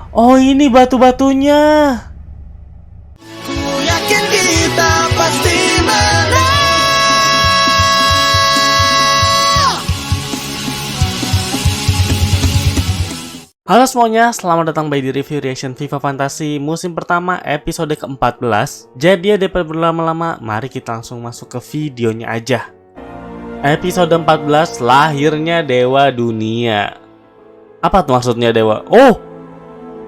Oh, ini batu-batunya. Ku yakin kita pasti menang. Halo semuanya, selamat datang di review reaction FIFA Fantasy musim pertama episode ke-14. Jadi daripada berlama-lama, mari kita langsung masuk ke videonya aja. Episode 14, lahirnya Dewa Dunia. Apa tuh maksudnya Dewa? Oh,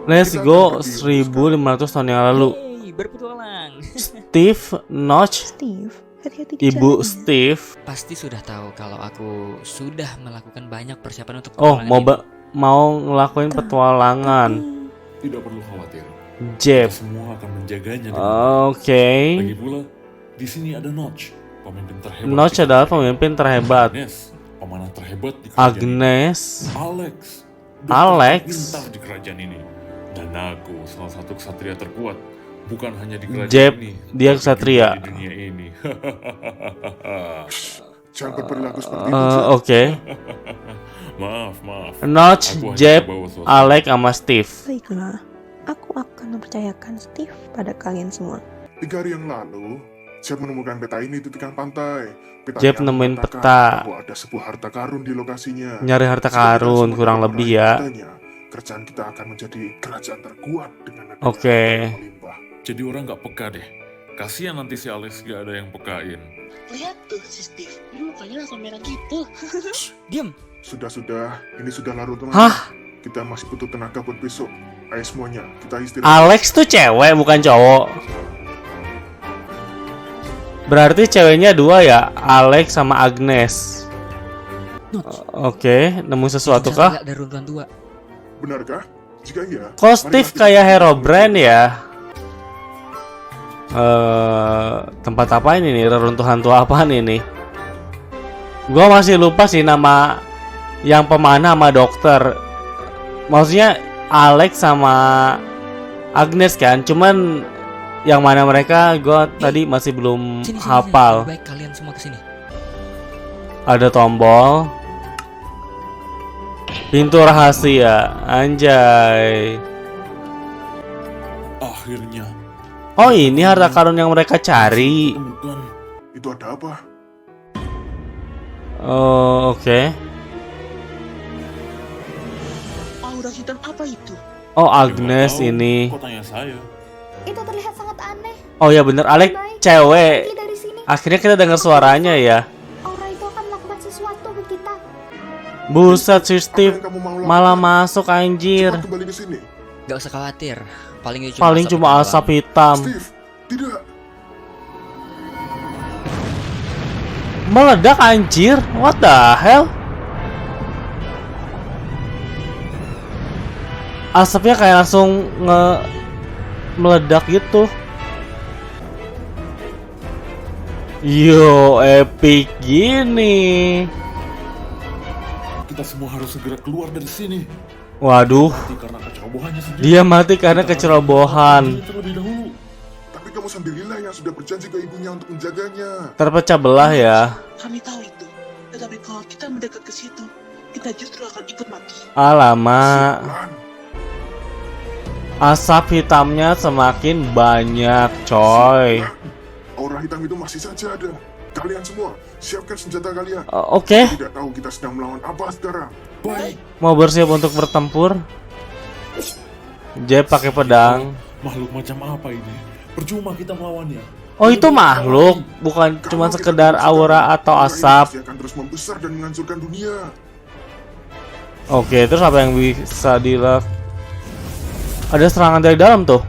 let's go 1500 tahun yang lalu. Hey, berpetualang. Steve, Notch, Steve, hati-hati di Ibu jalan. Steve. Pasti sudah tahu kalau aku sudah melakukan banyak persiapan untuk Oh, petualangan ini. mau ngelakuin petualangan. Tidak perlu khawatir. Jeff. Kita semua akan menjaganya dengan baik. Oke. Lagi pula, di sini ada Notch, pemimpin terhebat. Notch di adalah kerajaan. pemimpin terhebat. Agnes, pemanah terhebat di kerajaan Agnes. ini. Alex, Alex. dokter pintar di kerajaan ini. Dan aku salah satu ksatria terkuat, bukan hanya di kerajaan Jeb, ini, dia tapi ksatria. juga di dunia ini. Jangan berperilaku seperti itu, Jack. Oke. Maaf. Notch, Aku hanya Jeb, membawa suasana. Alex sama Steve. Baiklah, aku akan mempercayakan Steve pada kalian semua. 3 hari yang lalu, Jeff menemukan peta ini di tegang pantai. Peta Jeff yang nemuin mengatakan peta. bahwa ada sebuah harta karun di lokasinya. Nyari harta Sebagai karun sebuah kurang orang lebih yang ya. katanya, kerajaan kita akan menjadi kerajaan terkuat dengan adanya Oke. harta yang melimpah. Jadi orang gak peka deh. Kasihan nanti si Alex gak ada yang pekain. Lihat tuh si Steve, ini mukanya langsung merah gitu. Diam. Sudah, ini sudah larut teman. Hah? Kita masih butuh tenaga buat besok. Ayo semuanya, kita istirahat. Alex tuh cewek bukan cowok. Berarti ceweknya dua ya, Alex sama Agnes. Notch. Oke, nemu sesuatu Itu kah? bisa dari runtuhan 2. Benarkah? Jika iya, Kok mari Steve kita kayak pergi hero ke brand ya? Tempat apa ini nih? Reruntuhan tua apaan ini? Gua masih lupa sih nama yang pemanah sama dokter. Maksudnya Alex sama Agnes kan? Cuman yang mana mereka gua tadi masih belum Sini. hafal. Lebih baik kalian semua kesini. Ada tombol. Pintu rahasia. Anjay. Akhirnya. Oh, ini harta karun yang mereka cari. Bukan. Itu ada apa? Oh, oke. Aura hitam apa itu? Oh, Agnes Tahu, ini. Kok tanya saya? Itu terlihat sangat aneh. Oh ya bener, Alex Baik, cewek. pergi dari sini. Akhirnya kita dengar suaranya ya. Aura itu akan melakukan sesuatu ke kita. Buset si Apa Steve yang kamu mau lakukan? malah masuk anjir. Cepat kembali ke sini. Gak usah khawatir. Paling Paling cuma asap hitam. Steve, tidak. Meledak anjir. What the hell? Asapnya kayak langsung meledak gitu. Yo, epic gini. Kita semua harus segera keluar dari sini. Waduh, Mati karena kecerobohannya sendiri. dia mati karena Kita harus kecerobohan. melakukan terlebih dahulu. Tapi kamu sendirilah yang sudah berjanji ke ibunya untuk menjaganya. Terpecah belah ya. Kami tahu itu. Tetapi kalau kita mendekat ke situ, kita justru akan ikut mati. Alamak. Sialan. Asap hitamnya semakin banyak, coy. Aura hitam itu masih saja ada. Kalian semua, siapkan senjata kalian. Oke, Tidak tahu kita sedang melawan apa sekarang. Baik. mau bersiap untuk bertempur. Jeb pakai pedang. Makhluk macam apa ini? Percuma kita melawannya. Oh, itu makhluk, bukan cuma Kalau kita sekedar terus aura atau aura ini asap. pasti akan terus membesar dan menghancurkan dunia. Oke, terus apa yang bisa dilakukan? Ada serangan dari dalam tuh.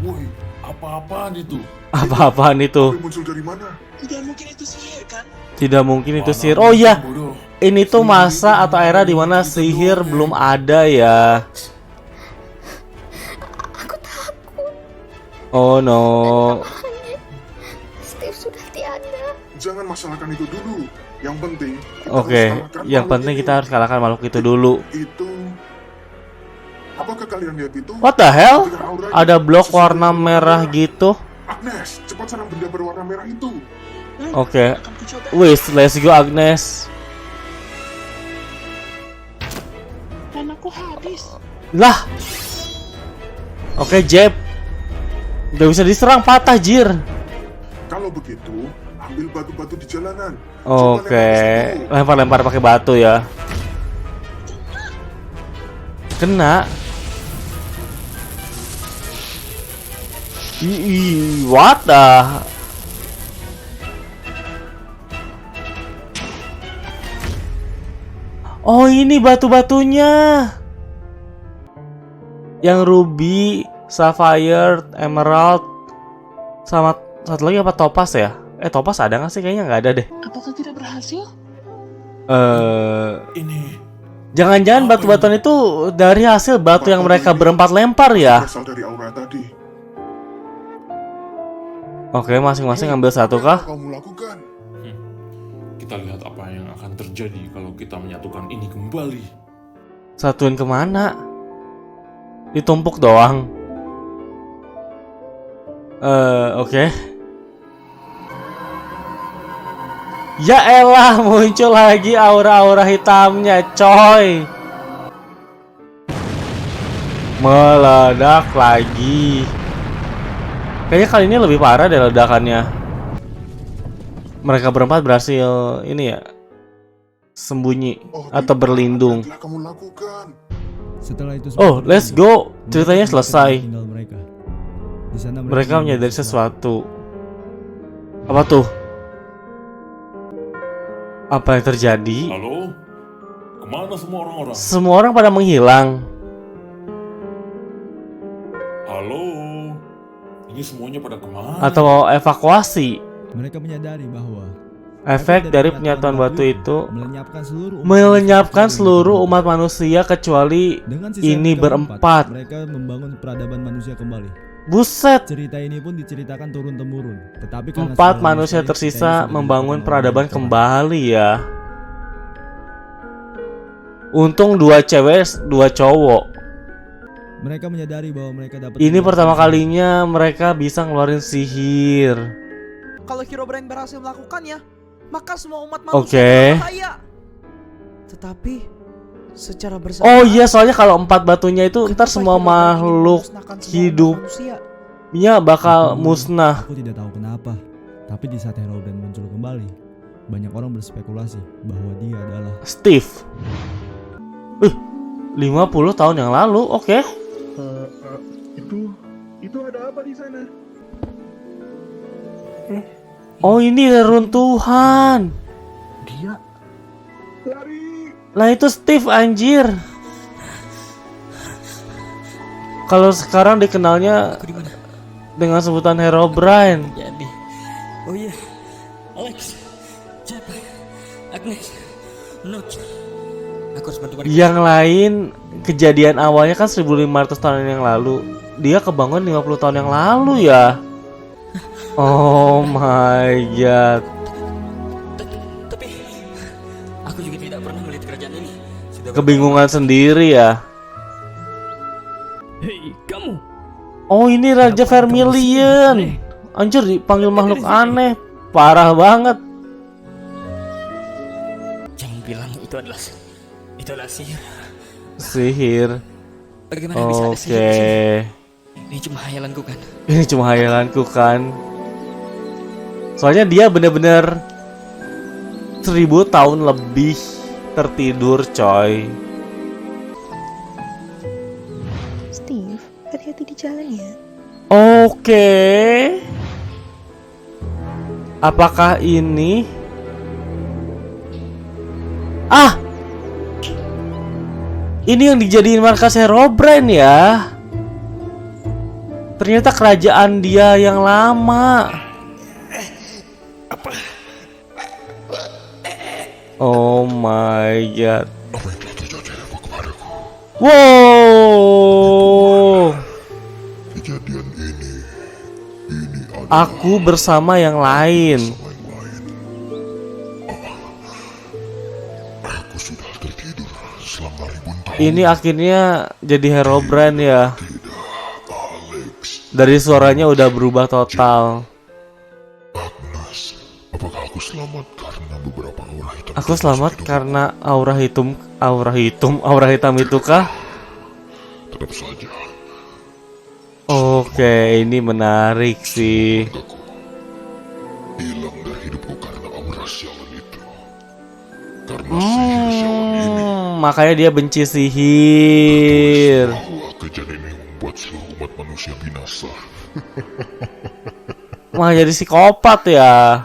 Woi, apa-apaan itu? Apa-apaan itu? Tapi muncul dari mana? Tidak mungkin itu sihir kan? Tidak mungkin itu Mana sihir. Oh iya, bodoh. ini tuh masa atau era di mana sihir belum ada ya. Aku takut. Oh no. Steve sudah tiada. Jangan masalahkan itu dulu. Yang penting kita Oke, harus kalahkan yang makhluk penting ini. kita harus kalahkan makhluk itu dulu. Itu. Apakah kalian lihat itu? What the hell? Dengan auranya, Ada blok sesuatu warna yang merah berwarna. gitu. Agnes, cepat serang benda berwarna merah itu. Oke. Akan kucoba. Wis, let's go Agnes. Danaku habis. Lah. Oke, Jeb. Gak bisa diserang, patah jir. Kalau begitu, ambil batu-batu di jalanan. Coba Oke, lempar ke situ. lempar-lempar pakai batu ya. Kena. What the? Oh, ini batu-batunya. Yang ruby, sapphire, emerald, sama satu lagi apa, topaz ya? Topaz ada nggak sih? Kayaknya nggak ada deh. Apakah tidak berhasil? Ini Jangan-jangan Apa batu-batuan itu dari hasil batu yang mereka berempat lempar ya? Berasal dari aura tadi. Oke, masing-masing ambil satu kah? Apa yang kamu lakukan? kita lihat apa yang akan terjadi kalau kita menyatukan ini kembali. Satuin kemana? Ditumpuk doang. Oke. Ya elah, muncul lagi aura-aura hitamnya, coy. Meledak lagi. Kayaknya kali ini lebih parah deh ledakannya. Mereka berempat berhasil ini ya, sembunyi atau berlindung. Apa yang telah kamu lakukan? Setelah itu Oh, let's go. Ceritanya selesai. tinggal mereka. Di sana Mereka menyadari sesuatu. Apa tuh? Apa yang terjadi? Halo? Kemana semua orang-orang? Semua orang pada menghilang. Halo? Ini semuanya pada kemana? Atau mau evakuasi? Mereka menyadari bahwa Efek dari penyatuan batu itu melenyapkan seluruh umat manusia kecuali Dengan sisa ini mereka berempat. Mereka membangun peradaban manusia kembali. Buset. Cerita ini pun diceritakan turun-temurun. Tetapi karena Empat setelah manusia selesai, tersisa kita sudah membangun ditemukan peradaban oleh kembali ya. Untung 2 cewek, 2 cowok. Mereka menyadari bahwa mereka dapat. Ini pertama kalinya mereka bisa ngeluarin sihir. Kalau Herobrine berhasil melakukannya, maka semua umat Oke. manusia berbahaya. Tetapi secara bersama. Oh iya, soalnya kalau 4 batunya itu ntar semua makhluk hidupnya bakal musnah. Aku tidak tahu kenapa, tapi di saat Herobrine muncul kembali, banyak orang berspekulasi bahwa dia adalah Steve. 50 tahun yang lalu, oke. Itu ada apa di sana? Oh, ini reruntuhan. Dia lari. Lah itu Steve anjir. Kalau sekarang dikenalnya Aku di mana? dengan sebutan Herobrine. Jadi. Oh iya. Alex. Siapa? Agnes. Notch. Aku harus bantu mereka. Yang lain kejadian awalnya kan 1500 tahun yang lalu. Dia kebangun 50 tahun yang lalu ya. Oh my god. Tapi aku juga tidak pernah melihat kerajaan ini. Sudah Kebingungan sendiri ya. Hei, kamu. Oh, ini Raja Vermilion. Anjir, dipanggil makhluk aneh. Parah banget. Jangan bilang itu adalah sihir. Sihir. Bagaimana bisa ada Oke. sihir di sini? Ini cuma hayalanku kan. Ini cuma hayalanku kan. Soalnya dia bener-bener 1000 tahun lebih tertidur, coy. Steve, hati-hati di jalan ya. Oke. Apakah ini? Ah! Ini yang dijadiin markas Herobrine ya. Ternyata kerajaan dia yang lama. Oh my god. Wow. Kejadian ini Aku bersama yang lain. aku sudah tertidur selama ribuan tahun. Ini akhirnya jadi Herobrine ya. Alex, Dari suaranya udah berubah total. Agnes, apakah aku Aku selamat karena beberapa aura hitam. Aku selamat karena aura hitam itu kah? Tetap saja. Oke, ini menarik sih. Aku hilang dari hidupku karena aura sialan itu. Karena sihir sialan ini. Makanya dia benci sihir. Bahwa kejadian ini membuat seluruh umat manusia binasa. Wah, jadi psikopat ya.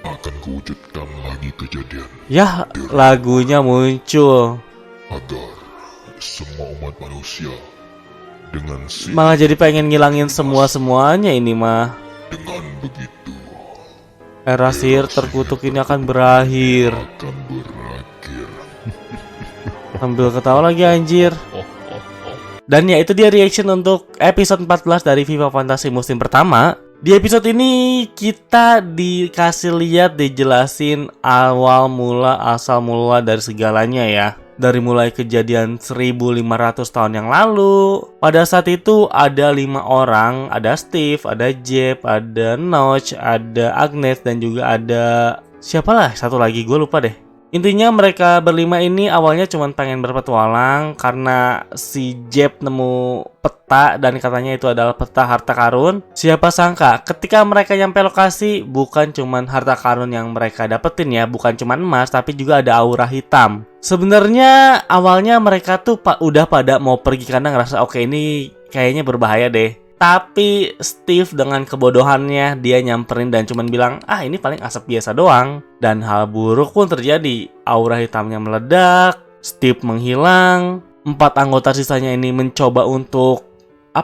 Akan kuwujudkan lagi kejadian Ya, lagunya muncul. agar semua umat manusia dengan sihir. Malah jadi pengen ngilangin semua-semuanya ini mah. Dengan begitu Era sihir terkutuk ini akan berakhir. akan berakhir. Sambil ketawa lagi anjir. Dan ya itu dia reaction untuk episode 14 dari FIFA Fantasi musim pertama. Di episode ini kita dikasih lihat, dijelasin asal mula dari segalanya ya. Dari mulai kejadian 1500 tahun yang lalu. Pada saat itu ada 5 orang, ada Steve, ada Jeb, ada Notch, ada Agnes, dan juga ada siapalah satu lagi, gue lupa deh. Intinya mereka berlima ini awalnya cuma pengen berpetualang karena si Jeb nemu peta dan katanya itu adalah peta harta karun. Siapa sangka ketika mereka nyampe lokasi bukan cuma harta karun yang mereka dapetin ya, bukan cuma emas tapi juga ada aura hitam. Sebenarnya awalnya mereka tuh udah pada mau pergi karena ngerasa oke, ini kayaknya berbahaya deh. Tapi Steve dengan kebodohannya dia nyamperin dan cuman bilang, ah ini paling asap biasa doang. Dan hal buruk pun terjadi. Aura hitamnya meledak, Steve menghilang, 4 anggota sisanya ini mencoba untuk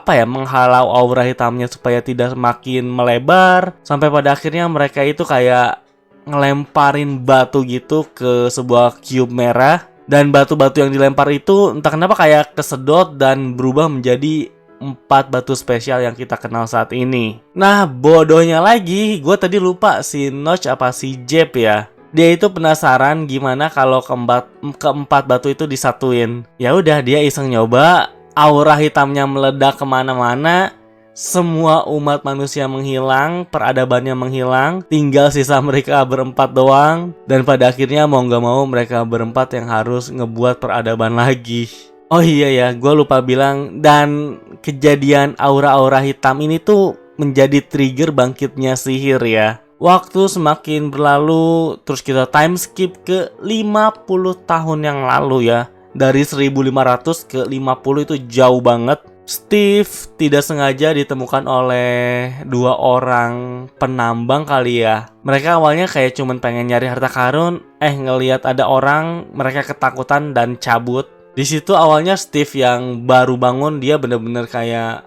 menghalau aura hitamnya supaya tidak semakin melebar. Sampai pada akhirnya mereka itu kayak ngelemparin batu gitu ke sebuah cube merah. Dan batu-batu yang dilempar itu entah kenapa kayak kesedot dan berubah menjadi 4 batu spesial yang kita kenal saat ini. Nah, bodohnya lagi, gue tadi lupa si Notch apa si Jeb ya. Dia itu penasaran gimana kalau keempat batu itu disatuin. Ya udah, dia iseng nyoba, aura hitamnya meledak kemana-mana, semua umat manusia menghilang, peradabannya menghilang, tinggal sisa mereka berempat doang. Dan pada akhirnya mau gak mau mereka berempat yang harus ngebuat peradaban lagi. Oh iya ya, gue lupa bilang, dan kejadian aura-aura hitam ini tuh menjadi trigger bangkitnya sihir ya. Waktu semakin berlalu, terus kita time skip ke 50 tahun yang lalu ya. Dari 1500 ke 50 itu jauh banget. Steve tidak sengaja ditemukan oleh 2 orang penambang kali ya. Mereka awalnya kayak cuman pengen nyari harta karun, ngelihat ada orang, mereka ketakutan dan cabut. Di situ awalnya Steve yang baru bangun, dia bener-bener kayak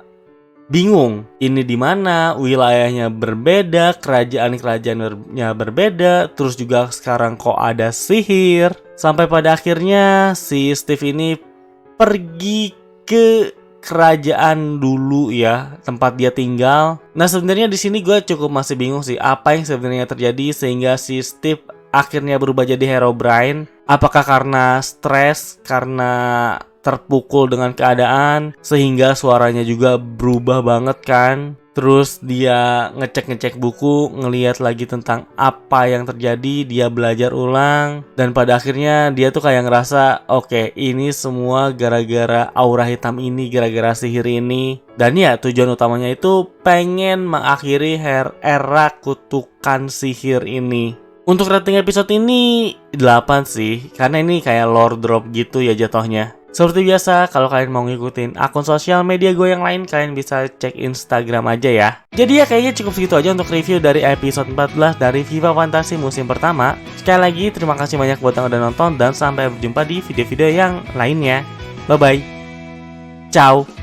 bingung. Ini di mana? Wilayahnya berbeda, kerajaan-kerajaannya berbeda, terus juga sekarang kok ada sihir. Sampai pada akhirnya si Steve ini pergi ke kerajaan dulu ya, tempat dia tinggal. Nah, sebenarnya di sini gue cukup masih bingung sih apa yang sebenarnya terjadi sehingga si Steve akhirnya berubah jadi Herobrine. Apakah karena stres, karena terpukul dengan keadaan, sehingga suaranya juga berubah banget kan. Terus dia ngecek buku, ngelihat lagi tentang apa yang terjadi, dia belajar ulang. Dan pada akhirnya dia tuh kayak ngerasa, oke, ini semua gara-gara aura hitam ini, gara-gara sihir ini. Dan ya tujuan utamanya itu pengen mengakhiri era kutukan sihir ini. Untuk rating episode ini 8 sih, karena ini kayak lore drop gitu ya jatuhnya. Seperti biasa, kalau kalian mau ngikutin akun sosial media gue yang lain, kalian bisa cek Instagram aja ya. Jadi ya kayaknya cukup segitu aja untuk review dari episode 14 dari FIFA Fantasi musim pertama. Sekali lagi, terima kasih banyak buat yang udah nonton, dan sampai berjumpa di video-video yang lainnya. Bye-bye. Ciao.